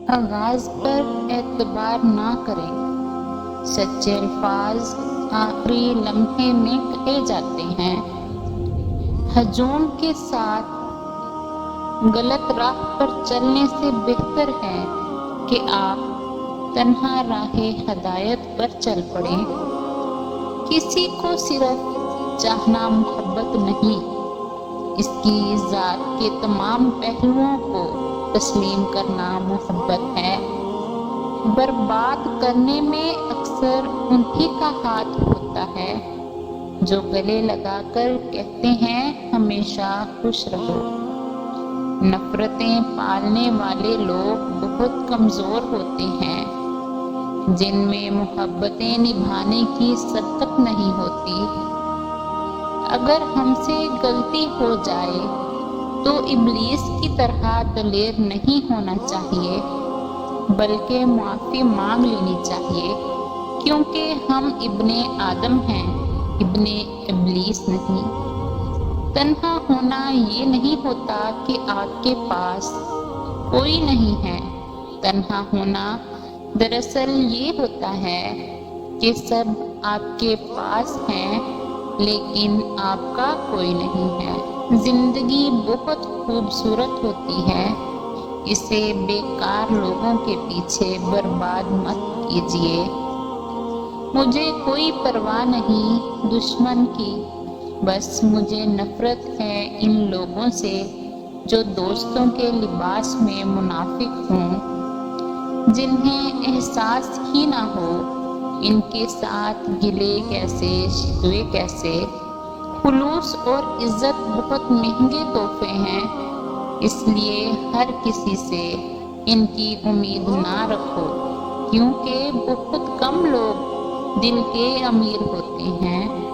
آغاز پر اعتبار نہ کریں۔ سچے الفاظ آخری لمحے میں کہے جاتے ہیں۔ ہجوم کے ساتھ غلط راہ پر چلنے سے بہتر ہے کہ آپ تنہا راہ ہدایت پر چل پڑیں۔ کسی کو صرف چاہنا محبت نہیں، اس کی ذات کے تمام پہلوؤں کو تسلیم کرنا محبت ہے۔ برباد کرنے میں اکثر انہی کا ہاتھ ہوتا ہے جو گلے لگا کر کہتے ہیں ہمیشہ خوش رہو۔ نفرتیں پالنے والے لوگ بہت کمزور ہوتے ہیں، جن میں محبتیں نبھانے کی سبقت نہیں ہوتی۔ اگر ہم سے غلطی ہو جائے تو ابلیس کی طرح دلیر نہیں ہونا چاہیے، بلکہ معافی مانگ لینی چاہیے، کیونکہ ہم ابن آدم ہیں، ابن ابلیس نہیں۔ تنہا ہونا یہ نہیں ہوتا کہ آپ کے پاس کوئی نہیں ہے۔ تنہا ہونا دراصل یہ ہوتا ہے کہ سب آپ کے پاس ہیں لیکن آپ کا کوئی نہیں ہے۔ زندگی بہت خوبصورت ہوتی ہے، اسے بیکار لوگوں کے پیچھے برباد مت کیجیے۔ مجھے کوئی پرواہ نہیں دشمن کی، بس مجھے نفرت ہے ان لوگوں سے جو دوستوں کے لباس میں منافق ہوں، جنہیں احساس ہی نہ ہو ان کے ساتھ گلے کیسے شکوے کیسے۔ خلوص اور عزت بہت مہنگے تحفے ہیں، اس لیے ہر کسی سے ان کی امید نہ رکھو، کیونکہ بہت کم لوگ دل کے امیر ہوتے ہیں۔